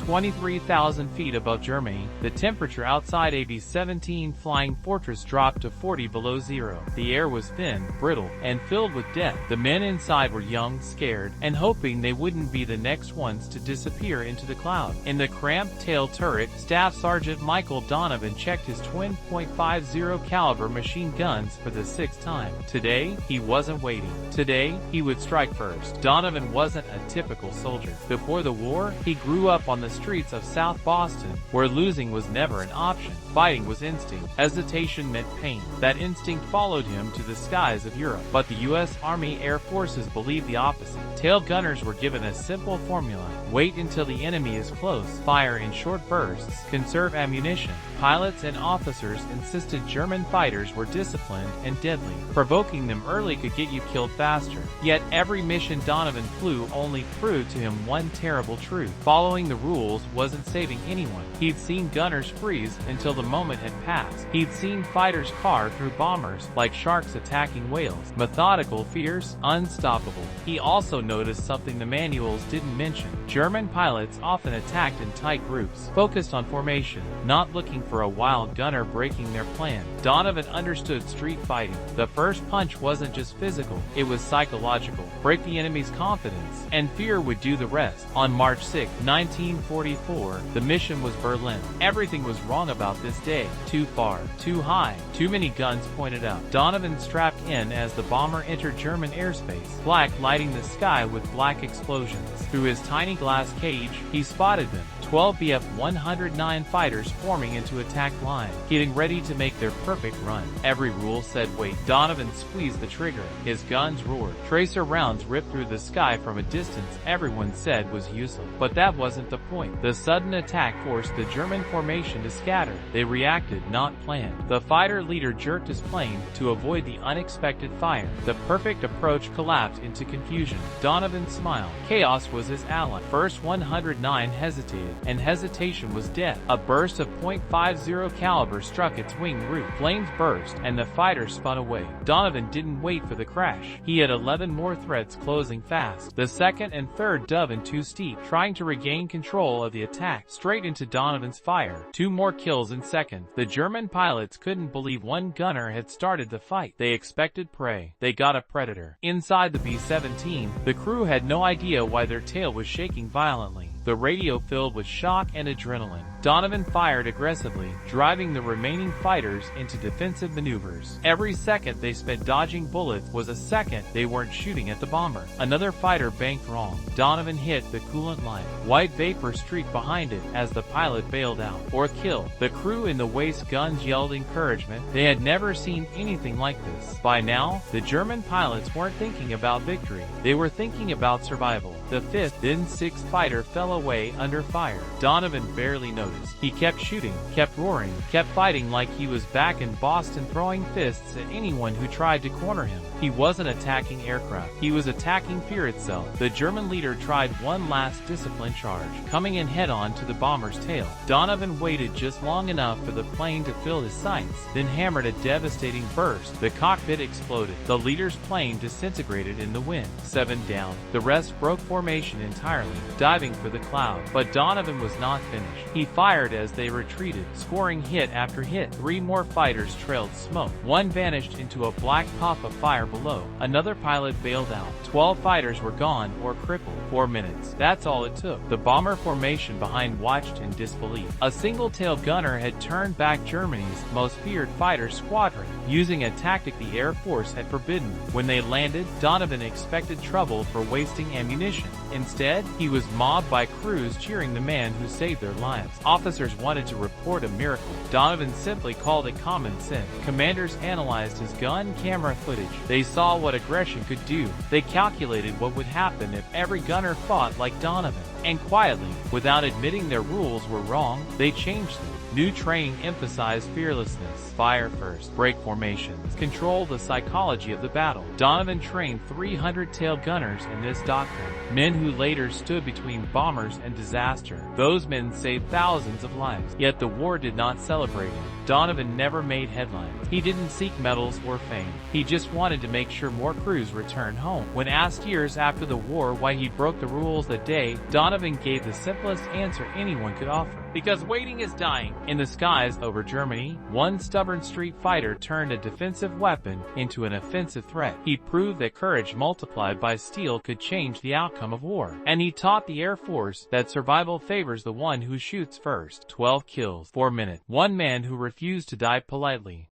23,000 feet above Germany, the temperature outside AB-17 Flying Fortress dropped to 40 below zero. The air was thin, brittle, and filled with death. The men inside were young, scared, and hoping they wouldn't be the next ones to disappear into the cloud. In the cramped tail turret, Staff Sergeant Michael Donovan checked his twin .50 caliber machine guns for the 6th time. Today, he wasn't waiting. Today, he would strike first. Donovan wasn't a typical soldier. Before the war, he grew up on the streets of South Boston, where losing was never an option. Fighting was instinct. Hesitation meant pain. That instinct followed him to the skies of Europe. But the U.S. Army Air Forces believed the opposite. Tail gunners were given a simple formula. Wait until the enemy is close. Fire in short bursts. Conserve ammunition. Pilots and officers insisted German fighters were disciplined and deadly. Provoking them early could get you killed faster. Yet every mission Donovan flew only proved to him one terrible truth. Following the rules wasn't saving anyone. He'd seen gunners freeze until the moment had passed. He'd seen fighters carve through bombers like sharks attacking whales. Methodical, fierce, unstoppable. He also noticed something the manuals didn't mention. German pilots often attacked in tight groups, focused on formation, not looking for a wild gunner breaking their plan. Donovan understood street fighting. The first punch wasn't just physical, it was psychological. Break the enemy's confidence, and fear would do the rest. On March 6, 1944, the mission was Berlin. Everything was wrong about this day. Too far, too high, too many guns pointed out. Donovan strapped in as the bomber entered German airspace, black lighting the sky with black explosions. Through his tiny glass cage, he spotted them. 12 Bf-109 fighters forming into attack line, getting ready to make their perfect run. Every rule said wait. Donovan squeezed the trigger. His guns roared. Tracer rounds ripped through the sky from a distance everyone said was useless. But that wasn't the point. The sudden attack forced the German formation to scatter. They reacted, not planned. The fighter leader jerked his plane to avoid the unexpected fire. The perfect approach collapsed into confusion. Donovan smiled. Chaos was his ally. First 109 hesitated, and hesitation was death. A burst of .50 caliber struck its wing root. Flames burst, and the fighter spun away. Donovan didn't wait for the crash. He had 11 more threats closing fast. The second and third dove in too steep, trying to regain control of the attack. Straight into Donovan's fire. 2 more kills in seconds. The German pilots couldn't believe one gunner had started the fight. They expected prey. They got a predator. Inside the B-17, the crew had no idea why their tail was shaking violently. The radio filled with shock and adrenaline. Donovan fired aggressively, driving the remaining fighters into defensive maneuvers. Every second they spent dodging bullets was a second they weren't shooting at the bomber. Another fighter banked wrong. Donovan hit the coolant line. White vapor streaked behind it as the pilot bailed out. Or killed. The crew in the waist guns yelled encouragement. They had never seen anything like this. By now, the German pilots weren't thinking about victory. They were thinking about survival. The 5th, then 6th fighter fell away under fire. Donovan barely noticed. He kept shooting, kept roaring, kept fighting like he was back in Boston, throwing fists at anyone who tried to corner him. He wasn't attacking aircraft. He was attacking fear itself. The German leader tried one last discipline charge, coming in head-on to the bomber's tail. Donovan waited just long enough for the plane to fill his sights, then hammered a devastating burst. The cockpit exploded. The leader's plane disintegrated in the wind. 7 down. The rest broke formation entirely, diving for the cloud. But Donovan was not finished. He fired as they retreated, scoring hit after hit. 3 more fighters trailed smoke. One vanished into a black puff of fire below. Another pilot bailed out. 12 fighters were gone or crippled. 4 minutes. That's all it took. The bomber formation behind watched in disbelief. A single-tail gunner had turned back Germany's most feared fighter squadron, using a tactic the Air Force had forbidden. When they landed, Donovan expected trouble for wasting ammunition. Instead, he was mobbed by crews cheering the man who saved their lives. Officers wanted to report a miracle. Donovan simply called it common sense. Commanders analyzed his gun camera footage. They saw what aggression could do. They calculated what would happen if every gunner fought like Donovan. And quietly, without admitting their rules were wrong, they changed them. New training emphasized fearlessness. Fire first. Break formations. Control the psychology of the battle. Donovan trained 300 tail gunners in this doctrine. Men who later stood between bombers and disaster. Those men saved thousands of lives. Yet the war did not celebrate him. Donovan never made headlines. He didn't seek medals or fame. He just wanted to make sure more crews returned home. When asked years after the war why he broke the rules that day, Donovan Donovan gave the simplest answer anyone could offer. Because waiting is dying. In the skies over Germany, one stubborn street fighter turned a defensive weapon into an offensive threat. He proved that courage multiplied by steel could change the outcome of war. And he taught the Air Force that survival favors the one who shoots first. 12 kills, 4 minutes. One man who refused to die politely.